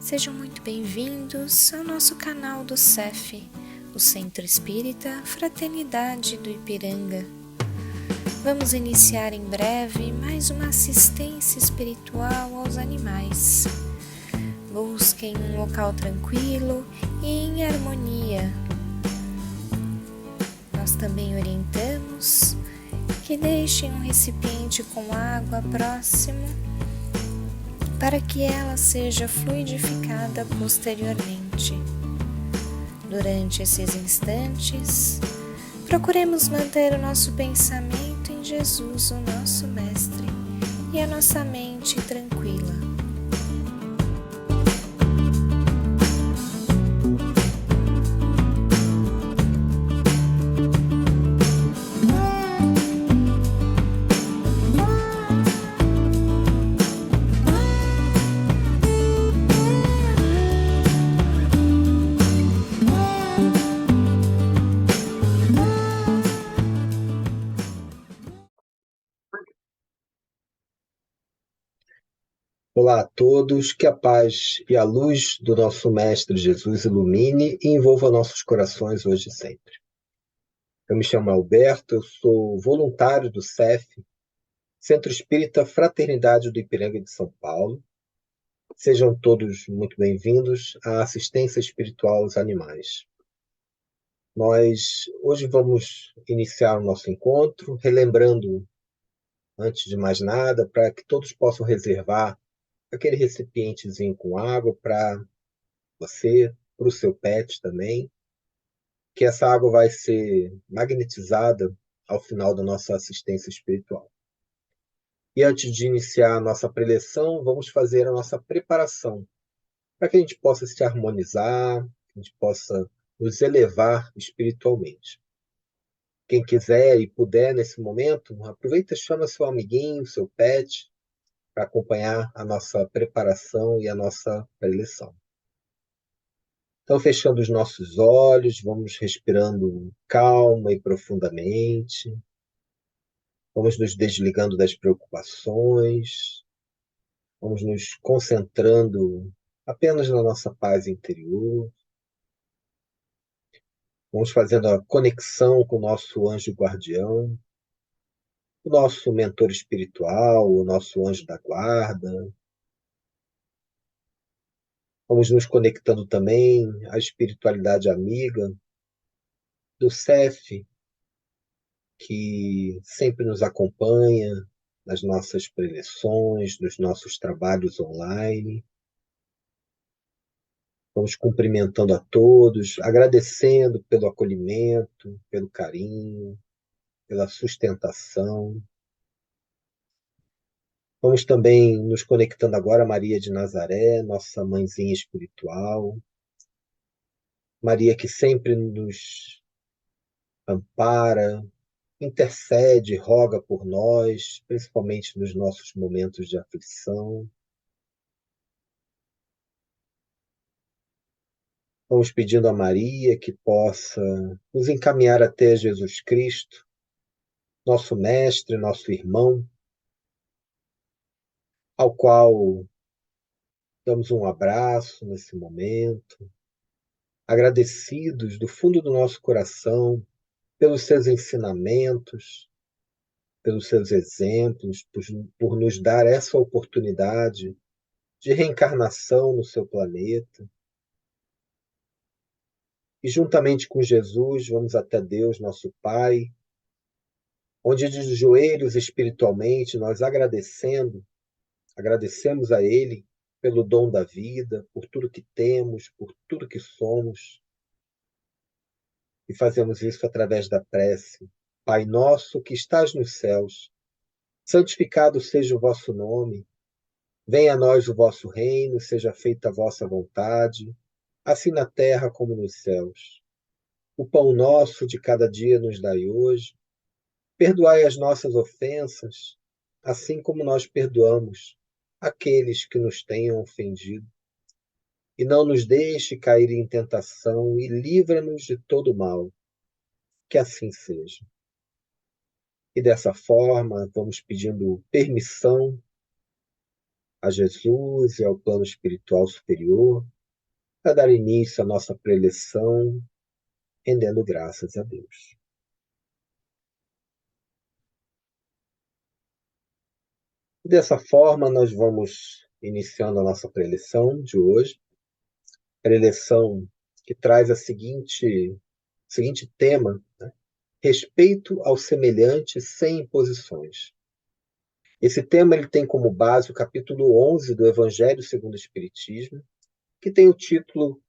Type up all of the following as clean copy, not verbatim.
Sejam muito bem-vindos ao nosso canal do CEF, o Centro Espírita Fraternidade do Ipiranga. Vamos iniciar em breve mais uma assistência espiritual aos animais. Busquem um local tranquilo e em harmonia. Nós também orientamos que deixem um recipiente com água próximo para que ela seja fluidificada posteriormente. Durante esses instantes, procuremos manter o nosso pensamento em Jesus, o nosso Mestre, e a nossa mente tranquila. Olá a todos, que a paz e a luz do nosso Mestre Jesus ilumine e envolva nossos corações hoje e sempre. Eu me chamo Alberto, eu sou voluntário do CEF, Centro Espírita Fraternidade do Ipiranga de São Paulo. Sejam todos muito bem-vindos à assistência espiritual aos animais. Nós hoje vamos iniciar o nosso encontro, relembrando, antes de mais nada, para que todos possam reservar aquele recipientezinho com água para você, para o seu pet também, que essa água vai ser magnetizada ao final da nossa assistência espiritual. E antes de iniciar a nossa preleção, vamos fazer a nossa preparação, para que a gente possa se harmonizar, que a gente possa nos elevar espiritualmente. Quem quiser e puder nesse momento, aproveita e chama seu amiguinho, seu pet, para acompanhar a nossa preparação e a nossa preleção. Então, fechando os nossos olhos, vamos respirando calma e profundamente. Vamos nos desligando das preocupações. Vamos nos concentrando apenas na nossa paz interior. Vamos fazendo a conexão com o nosso anjo guardião, o nosso mentor espiritual, o nosso anjo da guarda. Vamos nos conectando também à espiritualidade amiga do CEF, que sempre nos acompanha nas nossas preleções, nos nossos trabalhos online. Vamos cumprimentando a todos, agradecendo pelo acolhimento, pelo carinho, pela sustentação. Vamos também nos conectando agora a Maria de Nazaré, nossa mãezinha espiritual. Maria que sempre nos ampara, intercede, roga por nós, principalmente nos nossos momentos de aflição. Vamos pedindo a Maria que possa nos encaminhar até Jesus Cristo, nosso mestre, nosso irmão, ao qual damos um abraço nesse momento, agradecidos do fundo do nosso coração pelos seus ensinamentos, pelos seus exemplos, por nos dar essa oportunidade de reencarnação no seu planeta. E juntamente com Jesus, vamos até Deus, nosso Pai, onde de joelhos espiritualmente nós agradecemos a Ele pelo dom da vida, por tudo que temos, por tudo que somos. E fazemos isso através da prece. Pai nosso que estás nos céus, santificado seja o vosso nome. Venha a nós o vosso reino, seja feita a vossa vontade, assim na terra como nos céus. O pão nosso de cada dia nos dai hoje. Perdoai as nossas ofensas, assim como nós perdoamos aqueles que nos tenham ofendido. E não nos deixe cair em tentação e livra-nos de todo mal. Que assim seja. E dessa forma, vamos pedindo permissão a Jesus e ao plano espiritual superior, para dar início à nossa preleção, rendendo graças a Deus. Dessa forma, nós vamos iniciando a nossa preleção de hoje, preleção que traz seguinte tema, né? Respeito ao semelhante sem imposições. Esse tema ele tem como base o capítulo 11 do Evangelho segundo o Espiritismo, que tem o título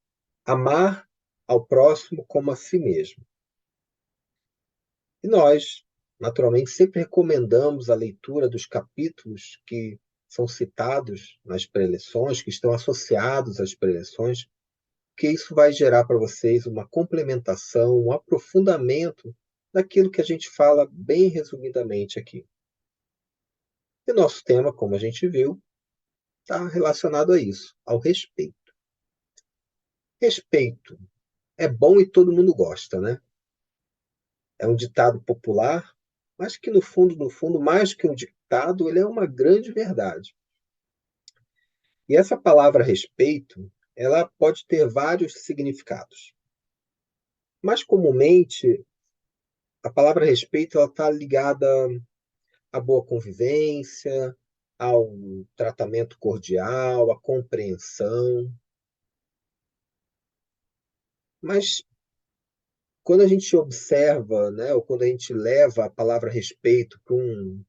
Amar ao próximo como a si mesmo. E nós, naturalmente, sempre recomendamos a leitura dos capítulos que são citados nas preleções, que estão associados às preleções, porque isso vai gerar para vocês uma complementação, um aprofundamento daquilo que a gente fala bem resumidamente aqui. E nosso tema, como a gente viu, está relacionado a isso, ao respeito. Respeito é bom e todo mundo gosta, né? É um ditado popular, mas que no fundo, mais que um ditado, ele é uma grande verdade. E essa palavra respeito, ela pode ter vários significados. Mas comumente, a palavra respeito ela está ligada à boa convivência, ao tratamento cordial, à compreensão. Mas quando a gente observa, né, ou quando a gente leva a palavra respeito para um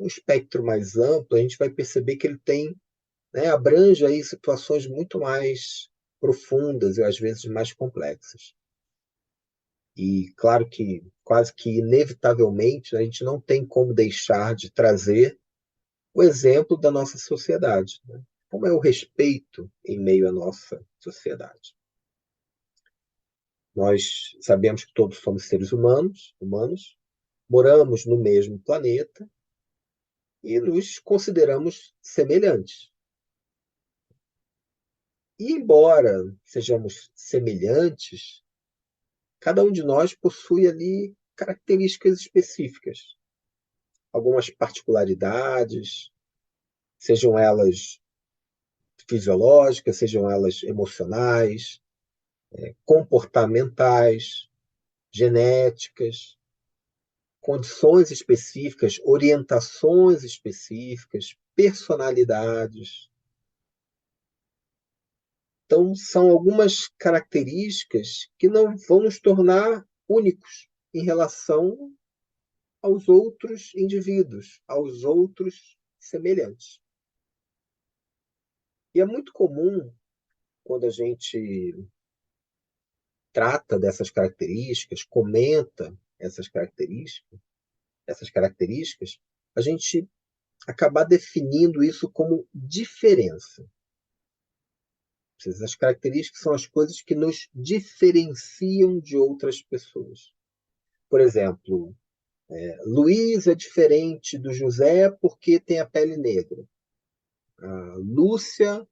espectro mais amplo, a gente vai perceber que ele tem, né, abrange aí situações muito mais profundas e às vezes mais complexas. E claro que quase que inevitavelmente a gente não tem como deixar de trazer o exemplo da nossa sociedade, né? Como é o respeito em meio à nossa sociedade? Nós sabemos que todos somos seres humanos, moramos no mesmo planeta e nos consideramos semelhantes. E embora sejamos semelhantes, cada um de nós possui ali características específicas, algumas particularidades, sejam elas fisiológicas, sejam elas emocionais, comportamentais, genéticas, condições específicas, orientações específicas, personalidades. Então, são algumas características que não vão nos tornar únicos em relação aos outros indivíduos, aos outros semelhantes. E é muito comum, quando a gente trata dessas características, comenta essas características, a gente acabar definindo isso como diferença. As características são as coisas que nos diferenciam de outras pessoas. Por exemplo, Luiz é diferente do José porque tem a pele negra. A Lúcia,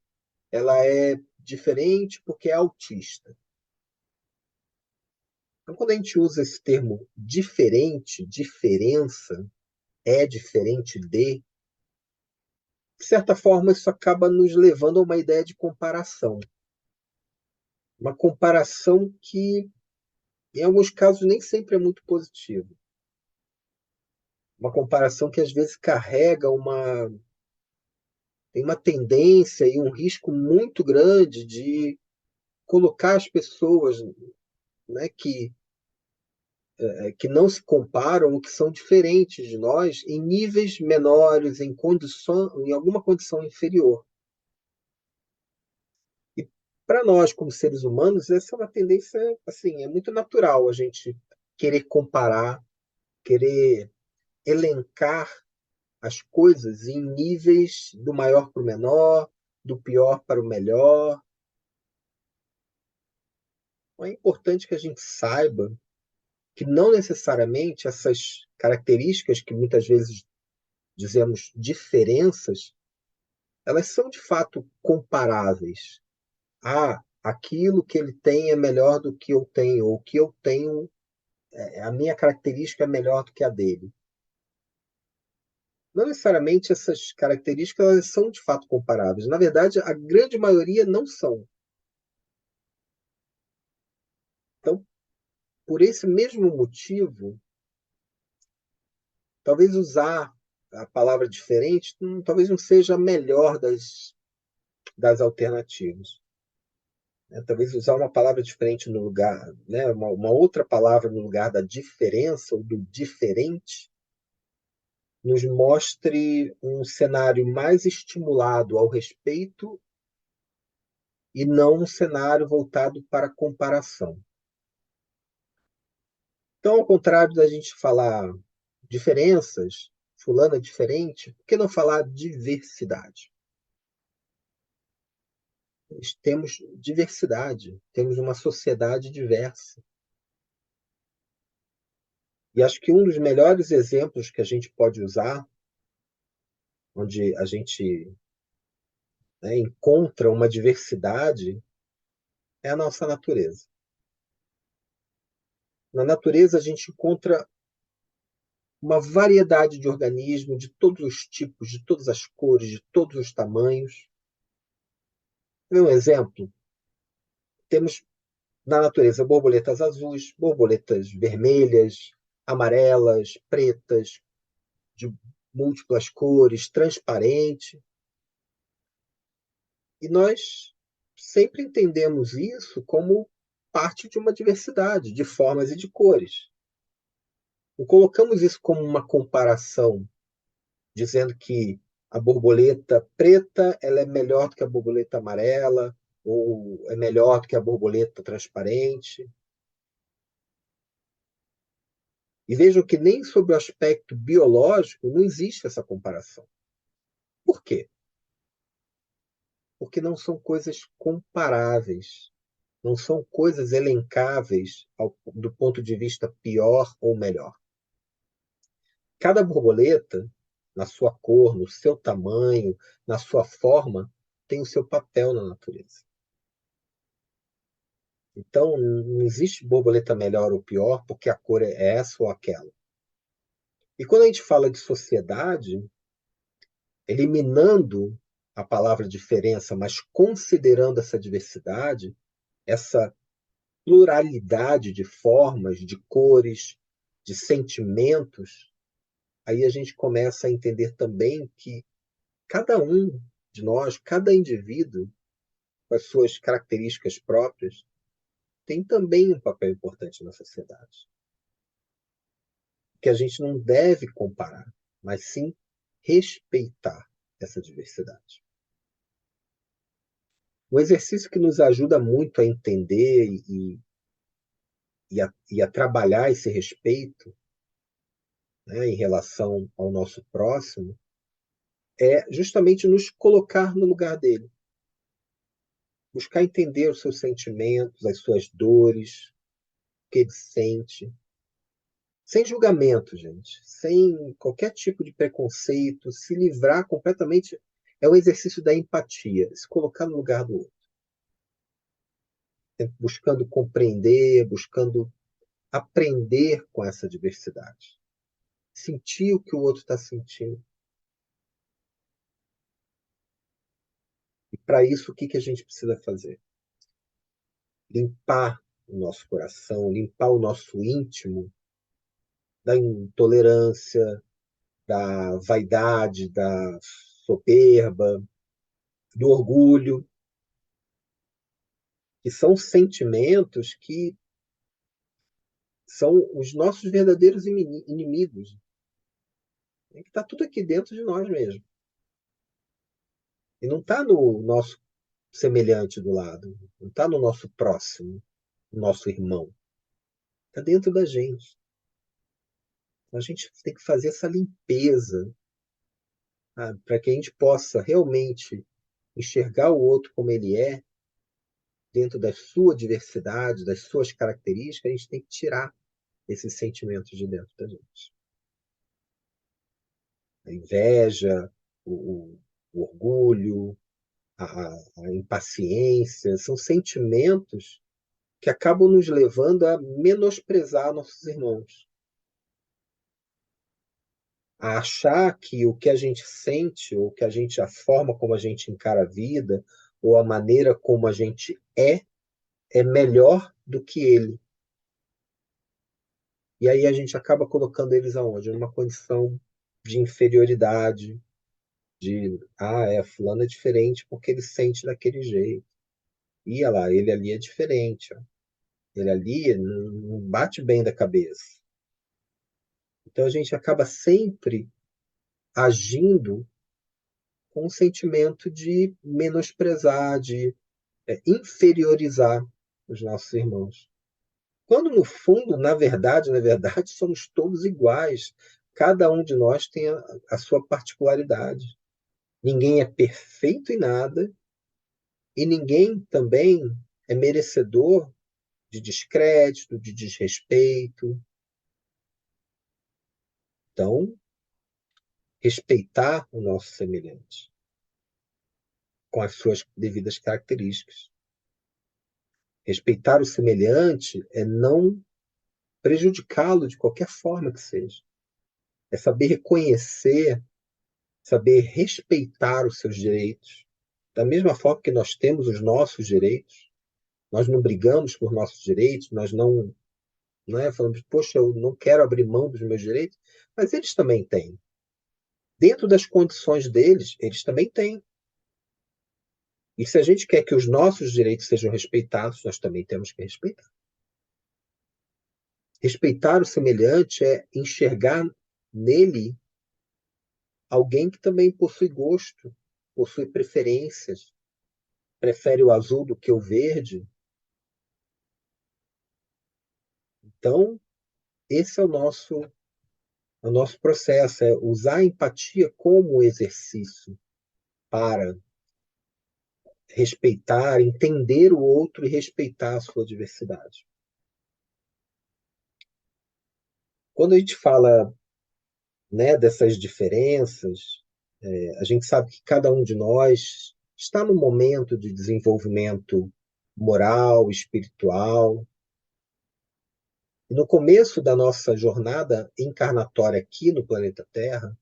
ela é diferente porque é autista. Então, quando a gente usa esse termo diferente, diferença, é diferente de certa forma, isso acaba nos levando a uma ideia de comparação. Uma comparação que, em alguns casos, nem sempre é muito positiva. Uma comparação que, às vezes, tem uma tendência e um risco muito grande de colocar as pessoas, né, que não se comparam, ou que são diferentes de nós, em níveis menores, em alguma condição inferior. E para nós, como seres humanos, essa é uma tendência, assim, é muito natural a gente querer comparar, querer elencar as coisas em níveis do maior para o menor, do pior para o melhor. Então, é importante que a gente saiba que não necessariamente essas características que muitas vezes dizemos diferenças, elas são de fato comparáveis. Aquilo que ele tem é melhor do que eu tenho, ou o que eu tenho, a minha característica é melhor do que a dele. não necessariamente essas características elas são de fato comparáveis. Na verdade, a grande maioria não são. Então, por esse mesmo motivo, talvez usar a palavra diferente talvez não seja a melhor das alternativas. Talvez usar uma palavra diferente no lugar, né? Uma outra palavra no lugar da diferença ou do diferente, nos mostre um cenário mais estimulado ao respeito e não um cenário voltado para a comparação. Então, ao contrário da gente falar diferenças, fulano é diferente, por que não falar diversidade? Nós temos diversidade, temos uma sociedade diversa. E acho que um dos melhores exemplos que a gente pode usar, onde a gente, né, encontra uma diversidade, é a nossa natureza. Na natureza, a gente encontra uma variedade de organismos de todos os tipos, de todas as cores, de todos os tamanhos. Um exemplo, temos na natureza borboletas azuis, borboletas vermelhas, amarelas, pretas, de múltiplas cores, transparente. E nós sempre entendemos isso como parte de uma diversidade de formas e de cores. Não colocamos isso como uma comparação, dizendo que a borboleta preta ela é melhor do que a borboleta amarela, ou é melhor do que a borboleta transparente. E vejam que nem sob o aspecto biológico não existe essa comparação. Por quê? Porque não são coisas comparáveis, não são coisas elencáveis do ponto de vista pior ou melhor. Cada borboleta, na sua cor, no seu tamanho, na sua forma, tem o seu papel na natureza. Então, não existe borboleta melhor ou pior porque a cor é essa ou aquela. E quando a gente fala de sociedade, eliminando a palavra diferença, mas considerando essa diversidade, essa pluralidade de formas, de cores, de sentimentos, aí a gente começa a entender também que cada um de nós, cada indivíduo, com as suas características próprias, tem também um papel importante na sociedade. Que a gente não deve comparar, mas sim respeitar essa diversidade. Um exercício que nos ajuda muito a entender e a trabalhar esse respeito, né, em relação ao nosso próximo é justamente nos colocar no lugar dele. Buscar entender os seus sentimentos, as suas dores, o que ele sente. Sem julgamento, gente. Sem qualquer tipo de preconceito. Se livrar completamente. É o exercício da empatia. Se colocar no lugar do outro. Buscando compreender, buscando aprender com essa diversidade. Sentir o que o outro está sentindo. E para isso, o que a gente precisa fazer? Limpar o nosso coração, limpar o nosso íntimo da intolerância, da vaidade, da soberba, do orgulho, que são sentimentos que são os nossos verdadeiros inimigos. Que está tudo aqui dentro de nós mesmos. E não está no nosso semelhante do lado, não está no nosso próximo, no nosso irmão. Está dentro da gente. Então, a gente tem que fazer essa limpeza, para que a gente possa realmente enxergar o outro como ele é, dentro da sua diversidade, das suas características, a gente tem que tirar esses sentimentos de dentro da gente. A inveja, o orgulho, a impaciência, são sentimentos que acabam nos levando a menosprezar nossos irmãos, a achar que o que a gente sente, ou que a forma como a gente encara a vida, ou a maneira como a gente é melhor do que ele. E aí a gente acaba colocando eles aonde? Numa condição de inferioridade, fulano é diferente porque ele sente daquele jeito. E olha lá, ele ali é diferente, ó. Ele ali não bate bem da cabeça. Então a gente acaba sempre agindo com um sentimento de menosprezar, de inferiorizar os nossos irmãos. Quando no fundo, na verdade, somos todos iguais. Cada um de nós tem a sua particularidade. Ninguém é perfeito em nada e ninguém também é merecedor de descrédito, de desrespeito. Então, respeitar o nosso semelhante com as suas devidas características. Respeitar o semelhante é não prejudicá-lo de qualquer forma que seja. É saber reconhecer, saber respeitar os seus direitos. Da mesma forma que nós temos os nossos direitos, nós não brigamos por nossos direitos, nós não falamos, poxa, eu não quero abrir mão dos meus direitos, mas eles também têm. Dentro das condições deles, eles também têm. E se a gente quer que os nossos direitos sejam respeitados, nós também temos que respeitar. Respeitar o semelhante é enxergar nele alguém que também possui gosto, possui preferências, prefere o azul do que o verde. Então, esse é o nosso processo, é usar a empatia como exercício para respeitar, entender o outro e respeitar a sua diversidade. Quando a gente fala, né, dessas diferenças, a gente sabe que cada um de nós está num momento de desenvolvimento moral, espiritual. E no começo da nossa jornada encarnatória aqui no planeta Terra,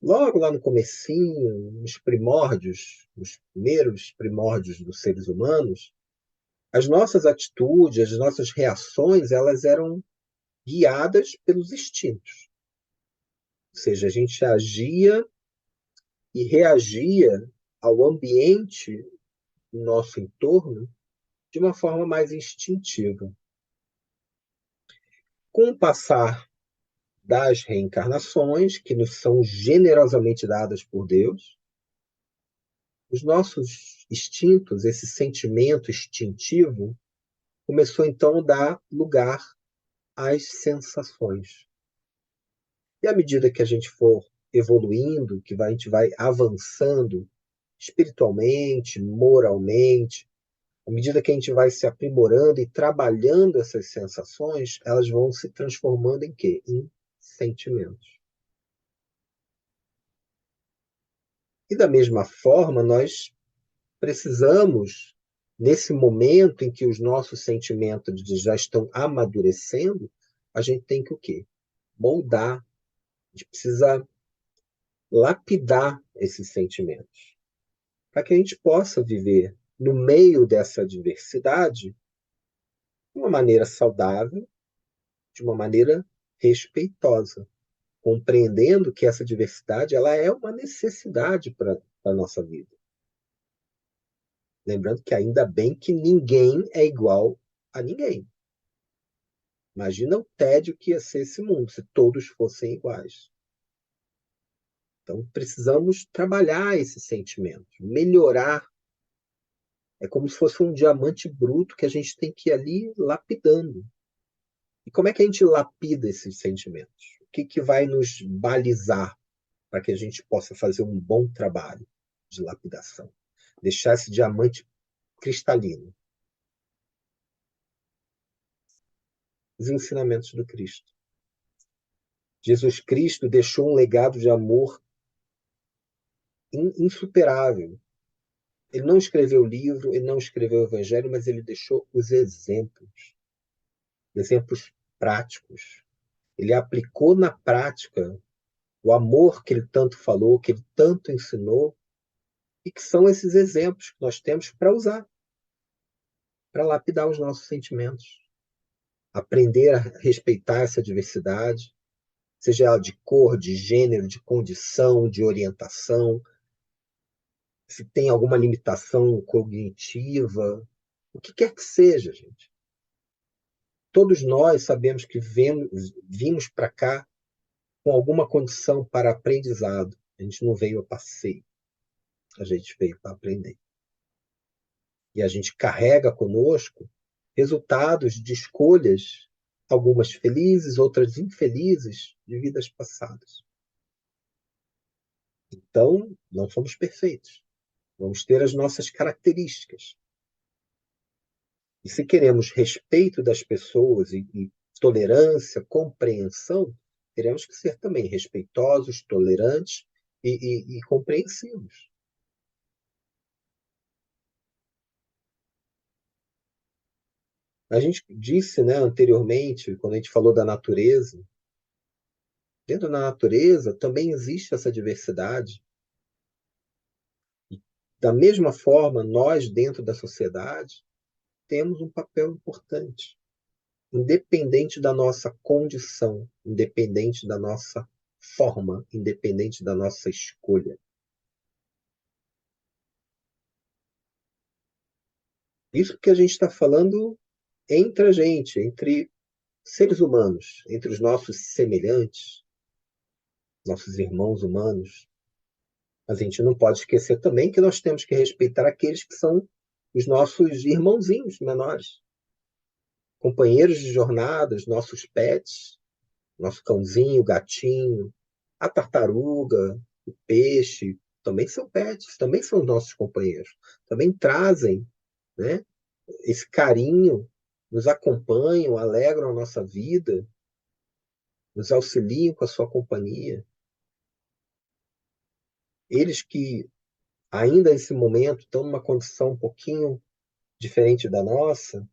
logo lá no comecinho, nos primórdios, nos primeiros primórdios dos seres humanos, as nossas atitudes, as nossas reações, elas eram guiadas pelos instintos. Ou seja, a gente agia e reagia ao ambiente no nosso entorno de uma forma mais instintiva. Com o passar das reencarnações, que nos são generosamente dadas por Deus, os nossos instintos, esse sentimento instintivo, começou então a dar lugar às sensações. E à medida que a gente for evoluindo, a gente vai avançando espiritualmente, moralmente, à medida que a gente vai se aprimorando e trabalhando essas sensações, elas vão se transformando em quê? Em sentimentos. E da mesma forma, nós precisamos, nesse momento em que os nossos sentimentos já estão amadurecendo, a gente tem que o quê? Moldar. A gente precisa lapidar esses sentimentos, para que a gente possa viver no meio dessa diversidade de uma maneira saudável, de uma maneira respeitosa, compreendendo que essa diversidade ela é uma necessidade para a nossa vida. Lembrando que ainda bem que ninguém é igual a ninguém. Imagina o tédio que ia ser esse mundo se todos fossem iguais. Então, precisamos trabalhar esse sentimento, melhorar. É como se fosse um diamante bruto que a gente tem que ir ali lapidando. E como é que a gente lapida esses sentimentos? O que vai nos balizar para que a gente possa fazer um bom trabalho de lapidação? Deixar esse diamante cristalino. Os ensinamentos do Cristo. Jesus Cristo deixou um legado de amor insuperável. Ele não escreveu o livro, ele não escreveu o evangelho, mas ele deixou os exemplos práticos. Ele aplicou na prática o amor que ele tanto falou, que ele tanto ensinou, e que são esses exemplos que nós temos para usar, para lapidar os nossos sentimentos, aprender a respeitar essa diversidade, seja ela de cor, de gênero, de condição, de orientação, se tem alguma limitação cognitiva, o que quer que seja, gente. Todos nós sabemos que vimos para cá com alguma condição para aprendizado. A gente não veio a passeio, a gente veio para aprender. E a gente carrega conosco resultados de escolhas, algumas felizes, outras infelizes, de vidas passadas. Então, não somos perfeitos. Vamos ter as nossas características. E se queremos respeito das pessoas e tolerância, compreensão, teremos que ser também respeitosos, tolerantes e compreensivos. A gente disse, né, anteriormente, quando a gente falou da natureza, dentro da natureza também existe essa diversidade. E, da mesma forma, nós, dentro da sociedade, temos um papel importante, independente da nossa condição, independente da nossa forma, independente da nossa escolha. Isso que a gente está falando entre a gente, entre seres humanos, entre os nossos semelhantes, nossos irmãos humanos. A gente não pode esquecer também que nós temos que respeitar aqueles que são os nossos irmãozinhos menores, companheiros de jornadas, nossos pets, nosso cãozinho, gatinho, a tartaruga, o peixe, também são pets, também são nossos companheiros, também trazem, né, esse carinho, nos acompanham, alegram a nossa vida, nos auxiliam com a sua companhia. Eles que ainda nesse momento estão numa condição um pouquinho diferente da nossa,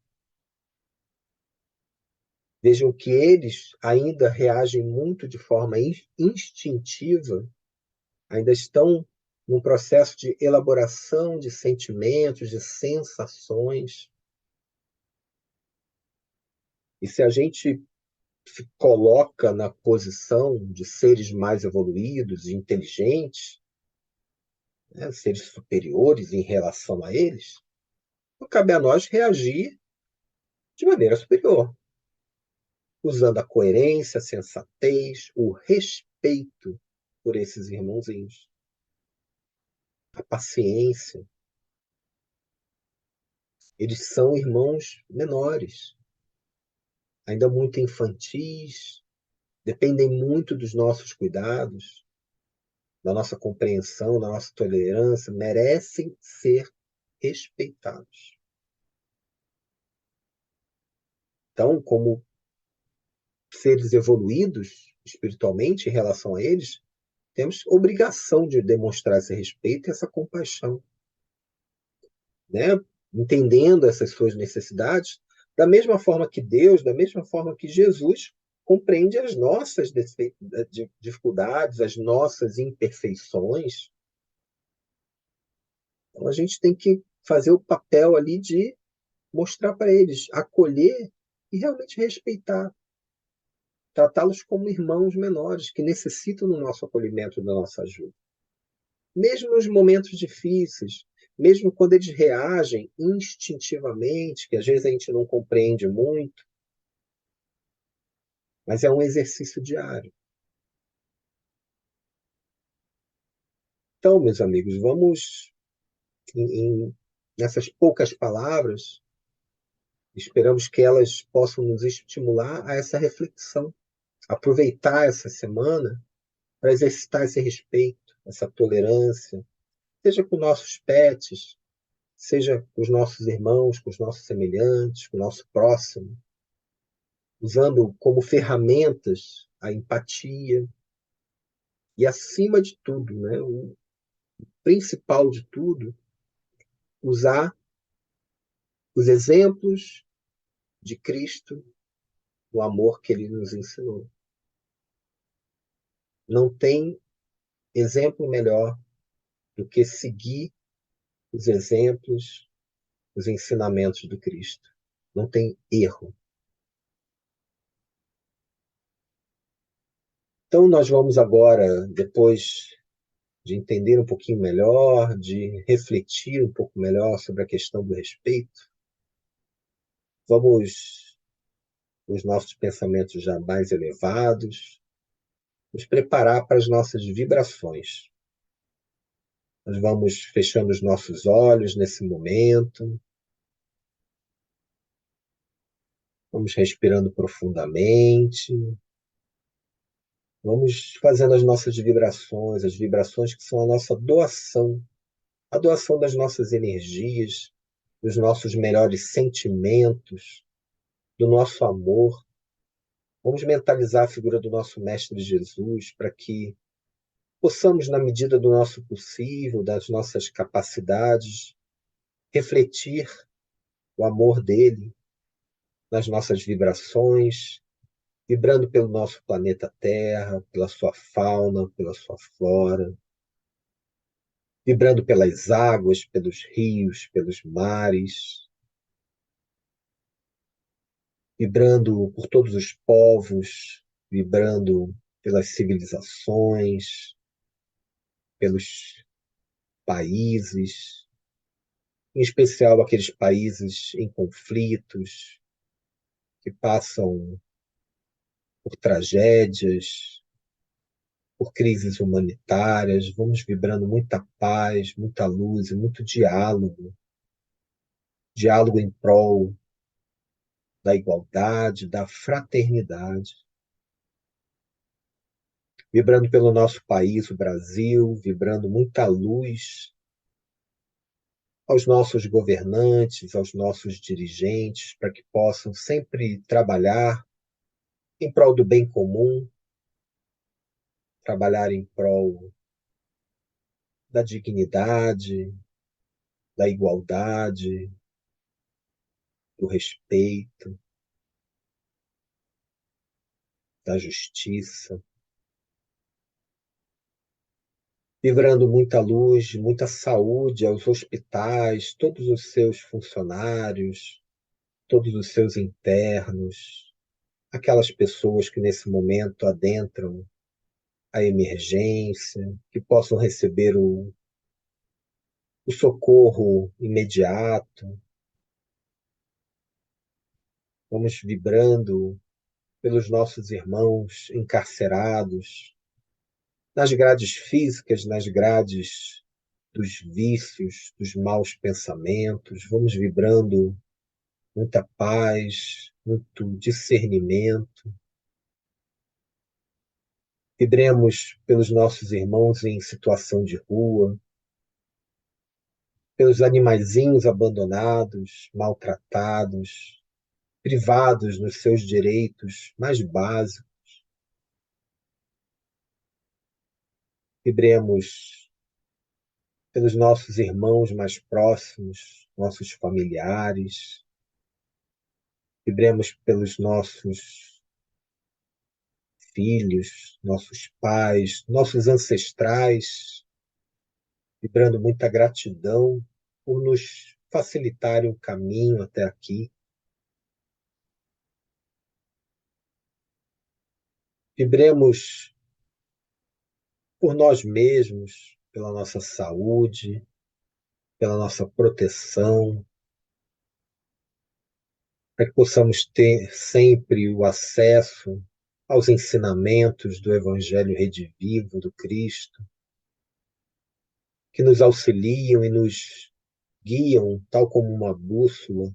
vejam que eles ainda reagem muito de forma instintiva, ainda estão num processo de elaboração de sentimentos, de sensações. E se a gente se coloca na posição de seres mais evoluídos e inteligentes, né, seres superiores em relação a eles, então cabe a nós reagir de maneira superior, usando a coerência, a sensatez, o respeito por esses irmãozinhos, a paciência. Eles são irmãos menores, ainda muito infantis, dependem muito dos nossos cuidados, da nossa compreensão, da nossa tolerância, merecem ser respeitados. Então, como seres evoluídos espiritualmente em relação a eles, temos obrigação de demonstrar esse respeito e essa compaixão, né? Entendendo essas suas necessidades, da mesma forma que Deus, da mesma forma que Jesus compreende as nossas dificuldades, as nossas imperfeições. Então a gente tem que fazer o papel ali de mostrar para eles, acolher e realmente respeitar, tratá-los como irmãos menores que necessitam do nosso acolhimento, da nossa ajuda. Mesmo nos momentos difíceis, mesmo quando eles reagem instintivamente, que às vezes a gente não compreende muito, mas é um exercício diário. Então, meus amigos, vamos, nessas poucas palavras, esperamos que elas possam nos estimular a essa reflexão, aproveitar essa semana para exercitar esse respeito, essa tolerância, seja com nossos pets, seja com os nossos irmãos, com os nossos semelhantes, com o nosso próximo, usando como ferramentas a empatia e, acima de tudo, né, o principal de tudo, usar os exemplos de Cristo, o amor que ele nos ensinou. Não tem exemplo melhor do que seguir os exemplos, os ensinamentos do Cristo. Não tem erro. Então, nós vamos agora, depois de entender um pouquinho melhor, de refletir um pouco melhor sobre a questão do respeito, vamos, os nossos pensamentos já mais elevados, nos preparar para as nossas vibrações. Nós vamos fechando os nossos olhos nesse momento, vamos respirando profundamente, vamos fazendo as nossas vibrações, as vibrações que são a nossa doação, a doação das nossas energias, dos nossos melhores sentimentos, do nosso amor. Vamos mentalizar a figura do nosso Mestre Jesus para que possamos, na medida do nosso possível, das nossas capacidades, refletir o amor dele nas nossas vibrações, vibrando pelo nosso planeta Terra, pela sua fauna, pela sua flora, vibrando pelas águas, pelos rios, pelos mares, vibrando por todos os povos, vibrando pelas civilizações, pelos países, em especial aqueles países em conflitos, que passam por tragédias, por crises humanitárias. Vamos vibrando muita paz, muita luz e muito diálogo, diálogo em prol da igualdade, da fraternidade, vibrando pelo nosso país, o Brasil, vibrando muita luz aos nossos governantes, aos nossos dirigentes, para que possam sempre trabalhar em prol do bem comum, trabalhar em prol da dignidade, da igualdade, do respeito, da justiça, vibrando muita luz, muita saúde aos hospitais, todos os seus funcionários, todos os seus internos, aquelas pessoas que nesse momento adentram a emergência, que possam receber o socorro imediato. Vamos vibrando pelos nossos irmãos encarcerados, nas grades físicas, nas grades dos vícios, dos maus pensamentos. Vamos vibrando muita paz, muito discernimento. Vibremos pelos nossos irmãos em situação de rua, pelos animaizinhos abandonados, maltratados, privados dos seus direitos mais básicos. Vibremos pelos nossos irmãos mais próximos, nossos familiares. Vibremos pelos nossos filhos, nossos pais, nossos ancestrais, vibrando muita gratidão por nos facilitarem o caminho até aqui. Vibremos por nós mesmos, pela nossa saúde, pela nossa proteção, para que possamos ter sempre o acesso aos ensinamentos do Evangelho redivivo do Cristo, que nos auxiliam e nos guiam, tal como uma bússola,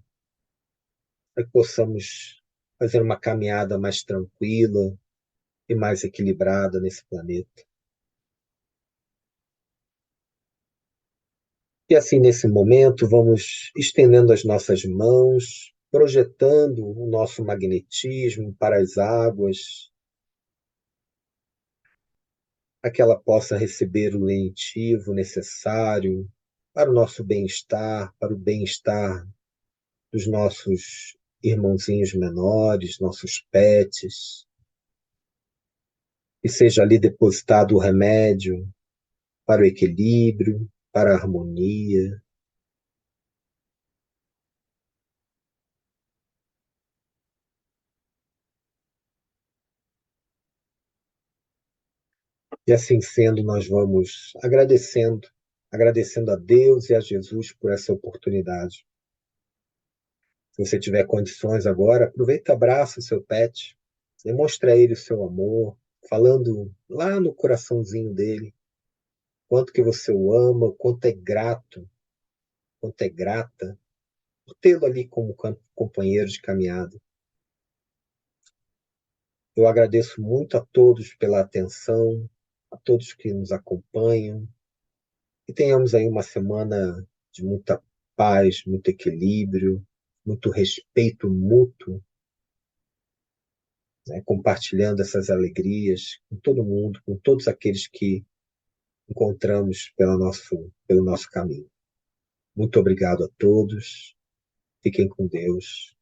para que possamos fazer uma caminhada mais tranquila e mais equilibrada nesse planeta. E assim, nesse momento, vamos estendendo as nossas mãos, projetando o nosso magnetismo para as águas, para que ela possa receber o lenitivo necessário para o nosso bem-estar, para o bem-estar dos nossos irmãozinhos menores, nossos pets. e seja ali depositado o remédio para o equilíbrio, para a harmonia. E assim sendo, nós vamos agradecendo a Deus e a Jesus por essa oportunidade. Se você tiver condições agora, aproveita e abraça o seu pet, demonstre a ele o seu amor, falando lá no coraçãozinho dele, quanto que você o ama, o quanto é grato, quanto é grata por tê-lo ali como companheiro de caminhada. Eu agradeço muito a todos pela atenção, a todos que nos acompanham, e tenhamos aí uma semana de muita paz, muito equilíbrio, muito respeito mútuo, né, compartilhando essas alegrias com todo mundo, com todos aqueles que encontramos pelo nosso caminho. Muito obrigado a todos, fiquem com Deus.